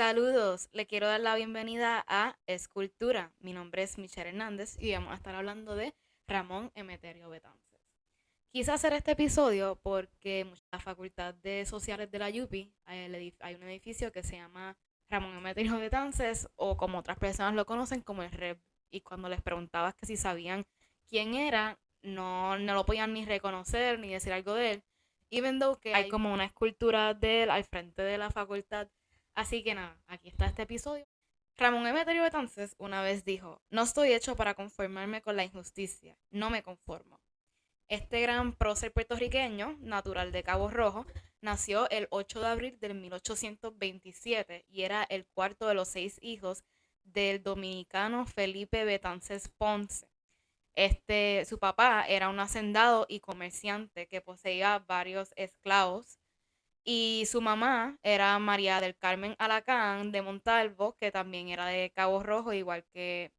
Saludos, le quiero dar la bienvenida a Escultura. Mi nombre es Michelle Hernández y vamos a estar hablando de Ramón Emeterio Betances. Quise hacer este episodio porque en la Facultad de Sociales de la UPI hay un edificio que se llama Ramón Emeterio Betances, o como otras personas lo conocen como el REB. Y cuando les preguntabas que si sabían quién era, no lo podían ni reconocer ni decir algo de él. Even though que hay como una escultura de él al frente de la facultad. Así que nada, aquí está este episodio. Ramón Emeterio Betances una vez dijo: no estoy hecho para conformarme con la injusticia, no me conformo. Este gran prócer puertorriqueño, natural de Cabo Rojo, nació el 8 de abril de 1827 y era el cuarto de los 6 hijos del dominicano Felipe Betances Ponce. Su papá era un hacendado y comerciante que poseía varios esclavos, y su mamá era María del Carmen Alacán de Montalvo, que también era de Cabo Rojo, igual que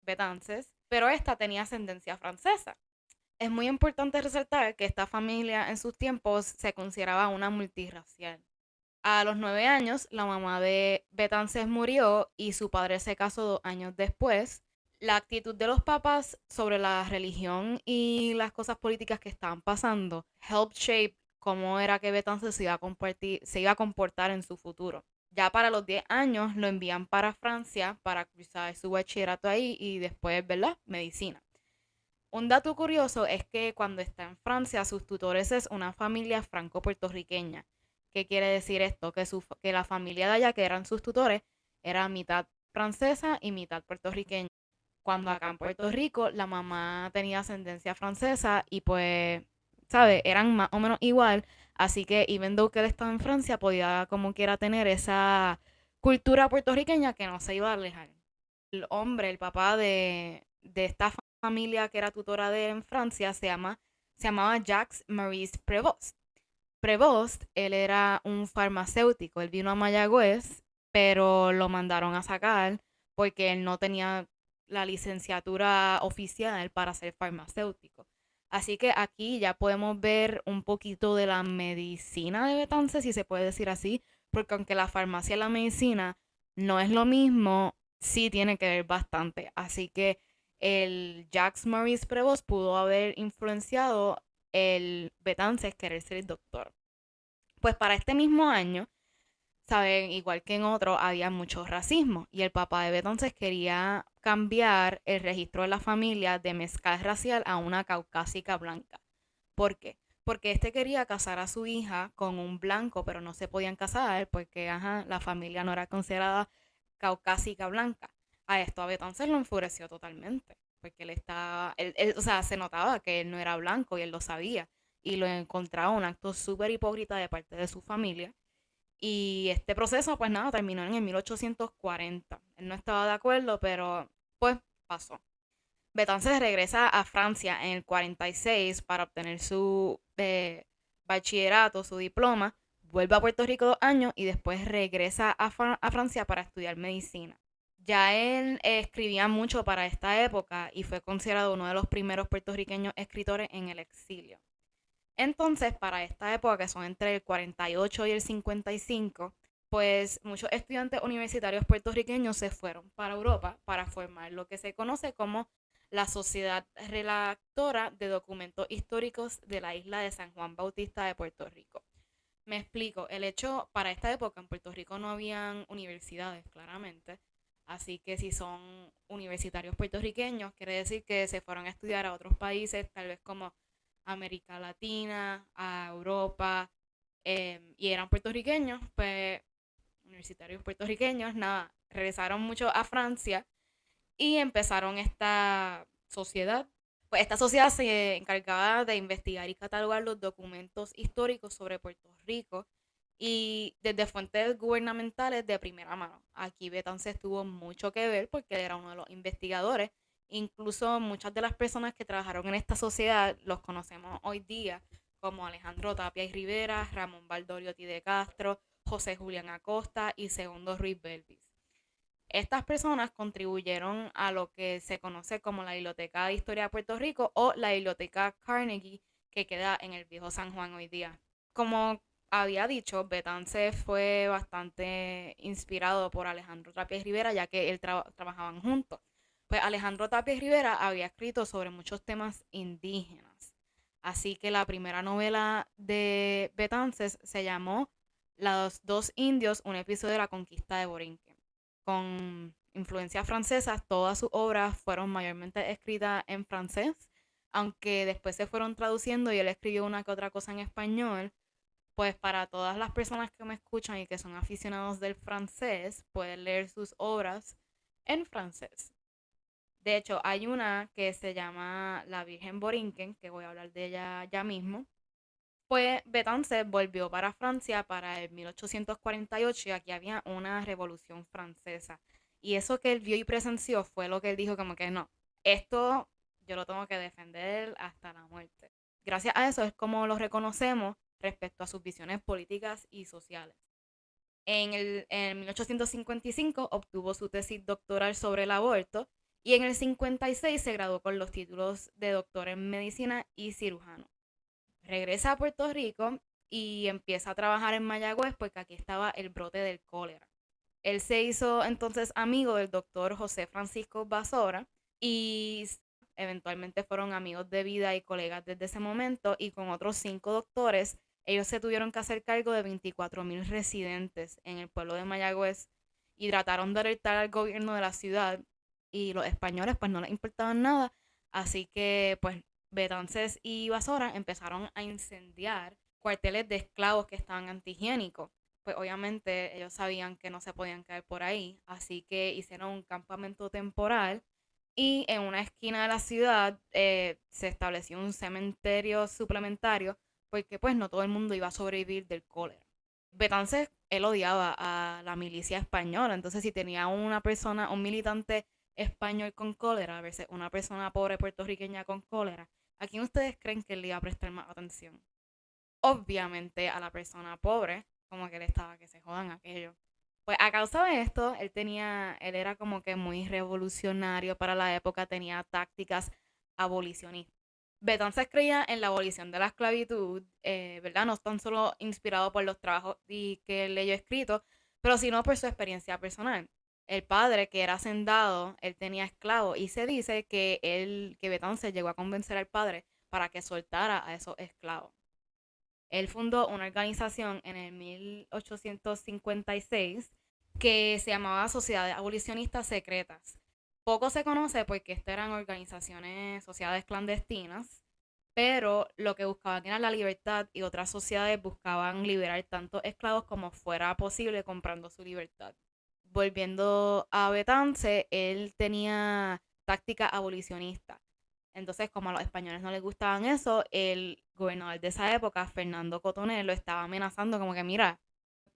Betances, pero esta tenía ascendencia francesa. Es muy importante resaltar que esta familia en sus tiempos se consideraba una multirracial. A los 9 años, la mamá de Betances murió y su padre se casó 2 años después. La actitud de los papás sobre la religión y las cosas políticas que estaban pasando helped shape cómo era que Betances se iba a comportar en su futuro. Ya para los 10 años lo envían para Francia para cursar su bachillerato ahí y después, ¿verdad?, medicina. Un dato curioso es que cuando está en Francia, sus tutores es una familia franco-puertorriqueña. ¿Qué quiere decir esto? Que la familia de allá, que eran sus tutores, era mitad francesa y mitad puertorriqueña. Cuando acá en Puerto Rico la mamá tenía ascendencia francesa y pues, ¿sabes? Eran más o menos igual. Así que, even though que él estaba en Francia, podía como quiera tener esa cultura puertorriqueña que no se iba a alejar. El hombre, el papá de esta familia que era tutora de él en Francia, se llamaba Jacques Maurice Prévost. Prévost, él era un farmacéutico, él vino a Mayagüez, pero lo mandaron a sacar porque él no tenía la licenciatura oficial para ser farmacéutico. Así que aquí ya podemos ver un poquito de la medicina de Betances, si se puede decir así, porque aunque la farmacia y la medicina no es lo mismo, sí tiene que ver bastante. Así que el Jacques Maurice Prévost pudo haber influenciado el Betances querer ser doctor. Pues para este mismo año, saben, igual que en otro, había mucho racismo y el papá de Betances quería cambiar el registro de la familia de mezcla racial a una caucásica blanca. ¿Por qué? Porque este quería casar a su hija con un blanco, pero no se podían casar porque, ajá, la familia no era considerada caucásica blanca. A esto a Betances lo enfureció totalmente, porque o sea, se notaba que él no era blanco y él lo sabía, y lo encontraba un acto súper hipócrita de parte de su familia. Y este proceso, pues nada, terminó en el 1840. Él no estaba de acuerdo, pero pues pasó. Betances regresa a Francia en el 46 para obtener su bachillerato, su diploma. Vuelve a Puerto Rico 2 años y después regresa a Francia para estudiar medicina. Ya él escribía mucho para esta época y fue considerado uno de los primeros puertorriqueños escritores en el exilio. Entonces, para esta época, que son entre el 48 y el 55, pues muchos estudiantes universitarios puertorriqueños se fueron para Europa para formar lo que se conoce como la Sociedad Redactora de Documentos Históricos de la isla de San Juan Bautista de Puerto Rico. Me explico, el hecho, para esta época en Puerto Rico no habían universidades, claramente, así que si son universitarios puertorriqueños, quiere decir que se fueron a estudiar a otros países, tal vez como América Latina, a Europa, y eran puertorriqueños, pues universitarios puertorriqueños, nada, regresaron mucho a Francia y empezaron esta sociedad. Pues esta sociedad se encargaba de investigar y catalogar los documentos históricos sobre Puerto Rico y desde fuentes gubernamentales de primera mano. Aquí Betances tuvo mucho que ver porque él era uno de los investigadores. Incluso muchas de las personas que trabajaron en esta sociedad los conocemos hoy día, como Alejandro Tapia y Rivera, Ramón Valdoriotti de Castro, José Julián Acosta y Segundo Ruiz Belvis. Estas personas contribuyeron a lo que se conoce como la Biblioteca de Historia de Puerto Rico o la Biblioteca Carnegie, que queda en el Viejo San Juan hoy día. Como había dicho, Betances fue bastante inspirado por Alejandro Tapia y Rivera, ya que él trabajaban juntos. Pues Alejandro Tapia y Rivera había escrito sobre muchos temas indígenas. Así que la primera novela de Betances se llamó Los dos indios, un episodio de la conquista de Borinquen. Con influencias francesas, todas sus obras fueron mayormente escritas en francés, aunque después se fueron traduciendo y él escribió una que otra cosa en español. Pues para todas las personas que me escuchan y que son aficionados del francés, pueden leer sus obras en francés. De hecho, hay una que se llama La Virgen Borinquen, que voy a hablar de ella ya mismo. Pues Betances volvió para Francia para el 1848 y aquí había una revolución francesa. Y eso que él vio y presenció fue lo que él dijo como que no, esto yo lo tengo que defender hasta la muerte. Gracias a eso es como lo reconocemos respecto a sus visiones políticas y sociales. En 1855 obtuvo su tesis doctoral sobre el aborto y en el 56 se graduó con los títulos de doctor en medicina y cirujano. Regresa a Puerto Rico y empieza a trabajar en Mayagüez porque aquí estaba el brote del cólera. Él se hizo entonces amigo del doctor José Francisco Basora y eventualmente fueron amigos de vida y colegas desde ese momento, y con otros 5 doctores ellos se tuvieron que hacer cargo de 24,000 residentes en el pueblo de Mayagüez y trataron de alertar al gobierno de la ciudad, y los españoles pues no les importaban nada, así que pues Betances y Basora empezaron a incendiar cuarteles de esclavos que estaban antihigiénicos. Pues obviamente ellos sabían que no se podían caer por ahí, así que hicieron un campamento temporal y en una esquina de la ciudad se estableció un cementerio suplementario porque pues no todo el mundo iba a sobrevivir del cólera. Betances, él odiaba a la milicia española, entonces si tenía una persona, un militante español con cólera versus una persona pobre puertorriqueña con cólera, ¿a quién ustedes creen que él le iba a prestar más atención? Obviamente a la persona pobre, como que le estaba que se jodan aquello. Pues a causa de esto, él era como que muy revolucionario para la época, tenía tácticas abolicionistas. Betances creía en la abolición de la esclavitud, ¿verdad? No tan solo inspirado por los trabajos que él leyó escrito, pero sino por su experiencia personal. El padre, que era hacendado, él tenía esclavos y se dice que Betances llegó a convencer al padre para que soltara a esos esclavos. Él fundó una organización en el 1856 que se llamaba Sociedades Abolicionistas Secretas. Poco se conoce porque estas eran organizaciones, sociedades clandestinas, pero lo que buscaban era la libertad y otras sociedades buscaban liberar tantos esclavos como fuera posible comprando su libertad. Volviendo a Betance, él tenía táctica abolicionista. Entonces, como a los españoles no les gustaban eso, el gobernador de esa época, Fernando Cotoner, lo estaba amenazando como que, mira,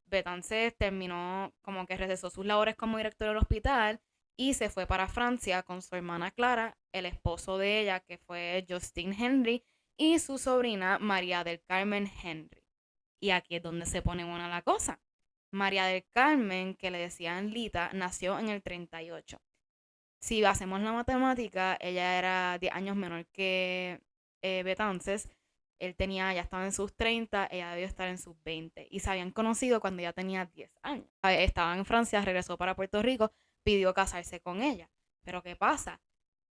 Betances terminó como que recesó sus labores como director del hospital y se fue para Francia con su hermana Clara, el esposo de ella, que fue Justin Henry, y su sobrina María del Carmen Henry. Y aquí es donde se pone buena la cosa. María del Carmen, que le decían Lita, nació en el 38. Si hacemos la matemática, ella era 10 años menor que Betances. Ya estaba en sus 30, ella debió estar en sus 20. Y se habían conocido cuando ella tenía 10 años. Estaba en Francia, regresó para Puerto Rico, pidió casarse con ella. Pero ¿qué pasa?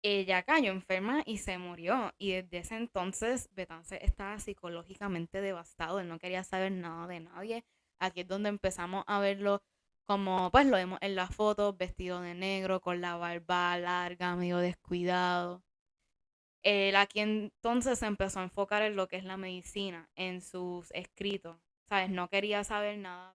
Ella cayó enferma y se murió. Y desde ese entonces, Betances estaba psicológicamente devastado. Él no quería saber nada de nadie. Aquí es donde empezamos a verlo como pues lo vemos en las fotos, vestido de negro, con la barba larga, medio descuidado. Él aquí entonces se empezó a enfocar en lo que es la medicina, en sus escritos, ¿sabes? No quería saber nada.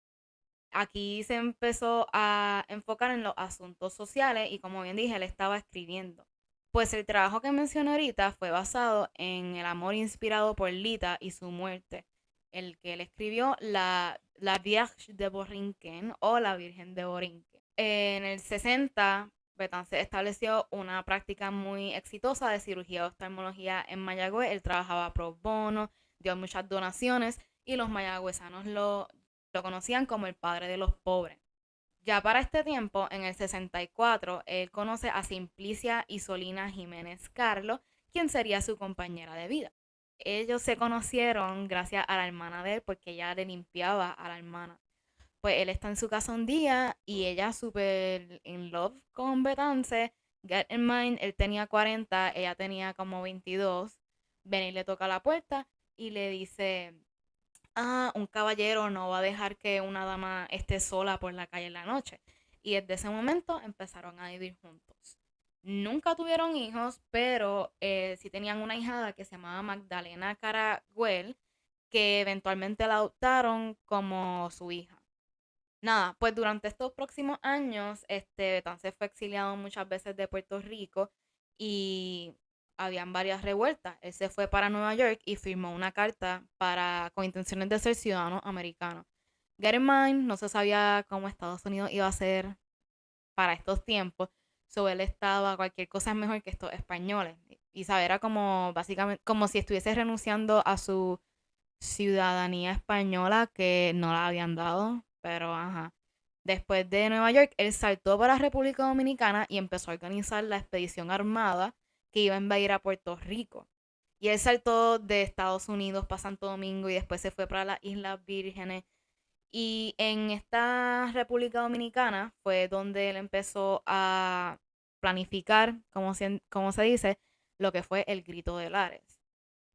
Aquí se empezó a enfocar en los asuntos sociales y, como bien dije, él estaba escribiendo. Pues el trabajo que mencioné ahorita fue basado en el amor inspirado por Lita y su muerte, el que él escribió la Vierge de Borinquen o la Virgen de Borinquen. En el 60, Betances estableció una práctica muy exitosa de cirugía de oftalmología en Mayagüez. Él trabajaba pro bono, dio muchas donaciones y los mayagüezanos lo conocían como el padre de los pobres. Ya para este tiempo, en el 64, él conoce a Simplicia Isolina Jiménez Carlo, quien sería su compañera de vida. Ellos se conocieron gracias a la hermana de él porque ella le limpiaba a la hermana. Pues él está en su casa un día y ella súper in love con Betance. Get in mind, él tenía 40, ella tenía como 22. Benny le toca la puerta y le dice, un caballero no va a dejar que una dama esté sola por la calle en la noche. Y desde ese momento empezaron a vivir juntos. Nunca tuvieron hijos, pero sí tenían una hijada que se llamaba Magdalena Caragüel, que eventualmente la adoptaron como su hija. Nada, pues durante estos próximos años, Betance fue exiliado muchas veces de Puerto Rico y habían varias revueltas. Él se fue para Nueva York y firmó una carta con intenciones de ser ciudadano americano. Get in mind, no se sabía cómo Estados Unidos iba a ser para estos tiempos. So él estaba, cualquier cosa es mejor que estos españoles. Y saber, era como básicamente, como si estuviese renunciando a su ciudadanía española que no la habían dado, pero ajá. Después de Nueva York, él saltó para la República Dominicana y empezó a organizar la expedición armada que iba a invadir a Puerto Rico. Y él saltó de Estados Unidos para Santo Domingo y después se fue para las Islas Vírgenes. Y en esta República Dominicana fue donde él empezó a planificar, como se dice, lo que fue el Grito de Lares.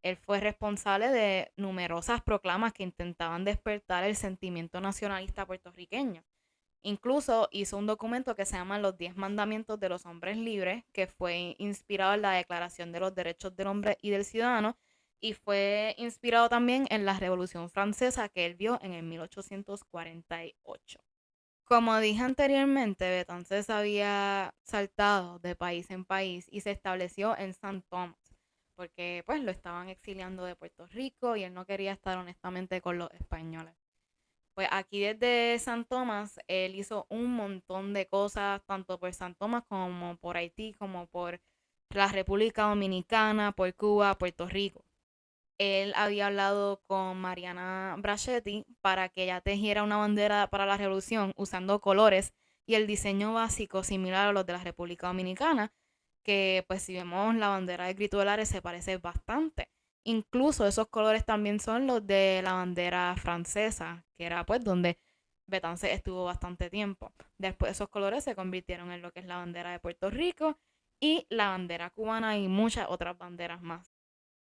Él fue responsable de numerosas proclamas que intentaban despertar el sentimiento nacionalista puertorriqueño. Incluso hizo un documento que se llama Los 10 Mandamientos de los Hombres Libres, que fue inspirado en la Declaración de los Derechos del Hombre y del Ciudadano, y fue inspirado también en la Revolución Francesa que él vio en el 1848. Como dije anteriormente, Betances había saltado de país en país y se estableció en San Tomás, porque pues lo estaban exiliando de Puerto Rico y él no quería estar honestamente con los españoles. Pues aquí desde San Tomás, él hizo un montón de cosas, tanto por San Tomás como por Haití, como por la República Dominicana, por Cuba, Puerto Rico. Él había hablado con Mariana Brachetti para que ella tejiera una bandera para la revolución usando colores y el diseño básico similar a los de la República Dominicana, que pues si vemos la bandera de Grito de Lares se parece bastante. Incluso esos colores también son los de la bandera francesa, que era pues donde Betance estuvo bastante tiempo. Después esos colores se convirtieron en lo que es la bandera de Puerto Rico y la bandera cubana y muchas otras banderas más.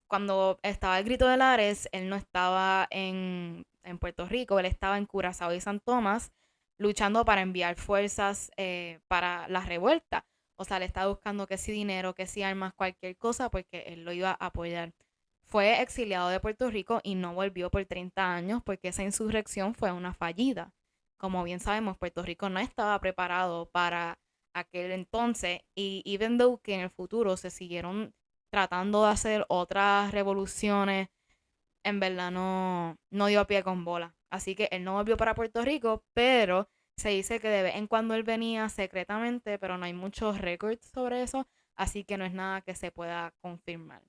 Cuando estaba el Grito de Lares, él no estaba en Puerto Rico, él estaba en Curazao y San Tomás luchando para enviar fuerzas para la revuelta. O sea, le estaba buscando que si dinero, que si armas, cualquier cosa, porque él lo iba a apoyar. Fue exiliado de Puerto Rico y no volvió por 30 años porque esa insurrección fue una fallida. Como bien sabemos, Puerto Rico no estaba preparado para aquel entonces y even though que en el futuro se siguieron tratando de hacer otras revoluciones, en verdad no dio pie con bola. Así que él no volvió para Puerto Rico, pero se dice que de vez en cuando él venía secretamente, pero no hay muchos récords sobre eso, así que no es nada que se pueda confirmar.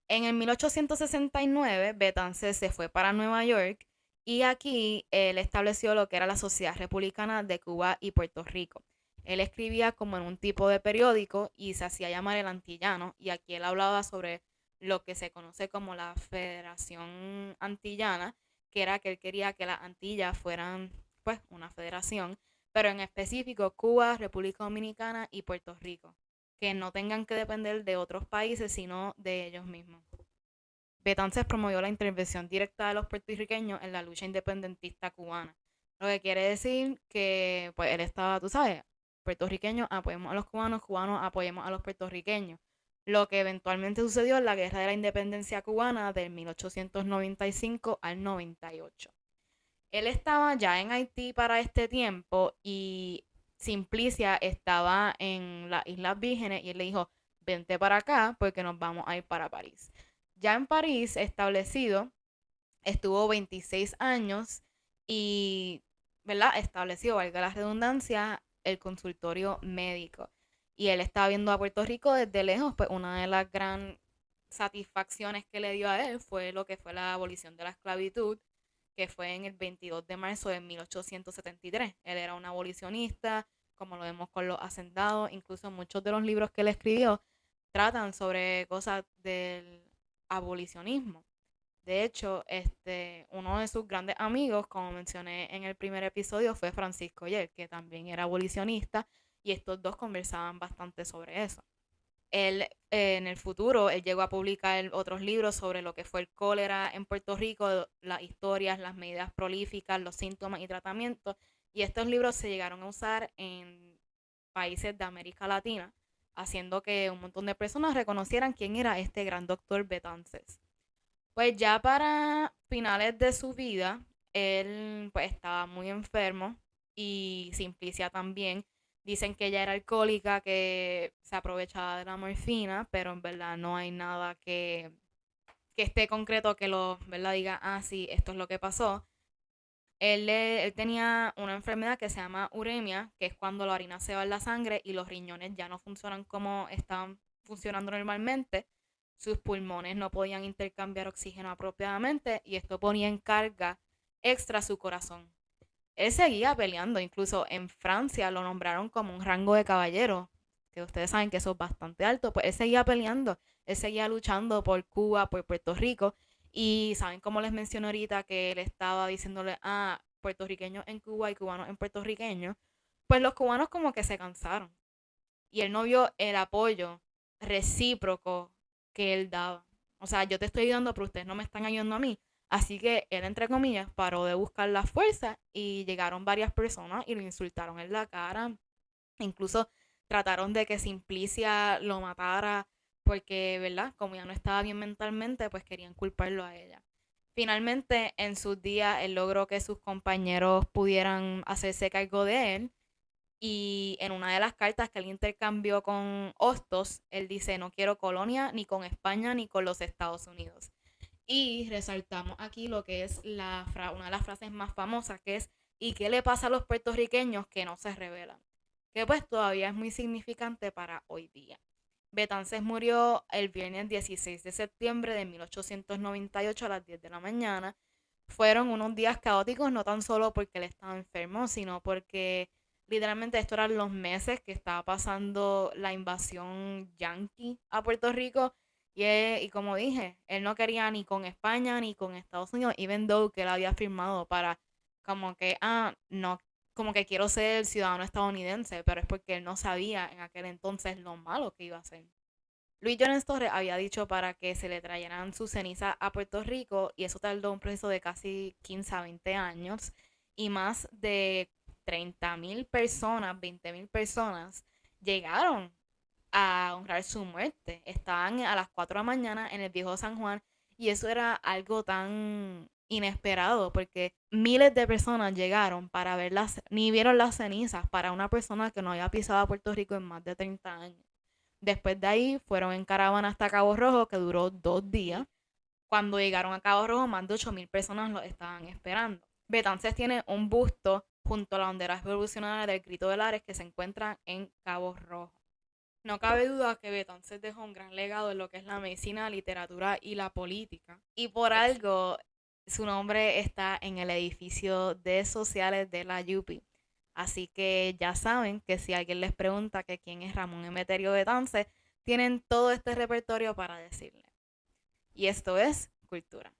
En el 1869, Betances se fue para Nueva York y aquí él estableció lo que era la Sociedad Republicana de Cuba y Puerto Rico. Él escribía como en un tipo de periódico y se hacía llamar el Antillano y aquí él hablaba sobre lo que se conoce como la Federación Antillana, que era que él quería que las Antillas fueran pues una federación, pero en específico Cuba, República Dominicana y Puerto Rico, que no tengan que depender de otros países, sino de ellos mismos. Betances promovió la intervención directa de los puertorriqueños en la lucha independentista cubana, lo que quiere decir que pues él estaba, tú sabes, puertorriqueños apoyemos a los cubanos, cubanos apoyemos a los puertorriqueños. Lo que eventualmente sucedió en la Guerra de la Independencia Cubana del 1895 al 98. Él estaba ya en Haití para este tiempo y Simplicia estaba en las Islas Vírgenes y él le dijo, vente para acá porque nos vamos a ir para París. Ya en París, establecido, estuvo 26 años y, ¿verdad? Estableció, valga la redundancia, el consultorio médico. Y él estaba viendo a Puerto Rico desde lejos, pues una de las grandes satisfacciones que le dio a él fue lo que fue la abolición de la esclavitud, que fue en el 22 de marzo de 1873. Él era un abolicionista, como lo vemos con los hacendados, incluso muchos de los libros que él escribió tratan sobre cosas del abolicionismo. De hecho, uno de sus grandes amigos, como mencioné en el primer episodio, fue Francisco Yer, que también era abolicionista, y estos dos conversaban bastante sobre eso. Él, en el futuro, él llegó a publicar otros libros sobre lo que fue el cólera en Puerto Rico, las historias, las medidas prolíficas, los síntomas y tratamientos. Y estos libros se llegaron a usar en países de América Latina, haciendo que un montón de personas reconocieran quién era este gran doctor Betances. Pues ya para finales de su vida, él pues estaba muy enfermo y Simplicia también. Dicen que ella era alcohólica, que se aprovechaba de la morfina, pero en verdad no hay nada que esté concreto que lo, ¿verdad? Diga, ah, sí, esto es lo que pasó. Él tenía una enfermedad que se llama uremia, que es cuando la orina se va en la sangre y los riñones ya no funcionan como estaban funcionando normalmente. Sus pulmones no podían intercambiar oxígeno apropiadamente y esto ponía en carga extra su corazón. Él seguía peleando, incluso en Francia lo nombraron como un rango de caballero, que ustedes saben que eso es bastante alto, pues él seguía peleando, él seguía luchando por Cuba, por Puerto Rico, y saben como les mencioné ahorita que él estaba diciéndole a puertorriqueños en Cuba y cubanos en puertorriqueños, pues los cubanos como que se cansaron, y él no vio el apoyo recíproco que él daba. O sea, yo te estoy ayudando, pero ustedes no me están ayudando a mí. Así que él, entre comillas, paró de buscar la fuerza y llegaron varias personas y lo insultaron en la cara. Incluso trataron de que Simplicia lo matara porque, ¿verdad? Como ya no estaba bien mentalmente, pues querían culparlo a ella. Finalmente, en sus días, él logró que sus compañeros pudieran hacerse cargo de él y en una de las cartas que él intercambió con Hostos, él dice, no quiero colonia ni con España ni con los Estados Unidos. Y resaltamos aquí lo que es una de las frases más famosas, que es, ¿y qué le pasa a los puertorriqueños que no se rebelan? Que pues todavía es muy significante para hoy día. Betances murió el viernes 16 de septiembre de 1898 a las 10 de la mañana. Fueron unos días caóticos, no tan solo porque él estaba enfermo, sino porque literalmente estos eran los meses que estaba pasando la invasión yanqui a Puerto Rico. Y como dije, él no quería ni con España ni con Estados Unidos, even though que él había firmado para como que, no, como que quiero ser ciudadano estadounidense, pero es porque él no sabía en aquel entonces lo malo que iba a hacer. Luis Jones Torres había dicho para que se le trajeran sus cenizas a Puerto Rico y eso tardó un proceso de casi 15 a 20 años y más de 30,000 personas, 20,000 personas llegaron a honrar su muerte. Estaban a las 4 de la mañana en el viejo San Juan y eso era algo tan inesperado porque miles de personas llegaron para verlas, ni vieron las cenizas para una persona que no había pisado a Puerto Rico en más de 30 años. Después de ahí fueron en caravana hasta Cabo Rojo, que duró 2 días. Cuando llegaron a Cabo Rojo, más de 8,000 personas lo estaban esperando. Betances tiene un busto junto a la bandera revolucionaria del Grito de Lares que se encuentra en Cabo Rojo. No cabe duda que Betances dejó un gran legado en lo que es la medicina, la literatura y la política. Y por algo, su nombre está en el edificio de sociales de la UPI. Así que ya saben que si alguien les pregunta que quién es Ramón Emeterio Betances, tienen todo este repertorio para decirle. Y esto es Cultura.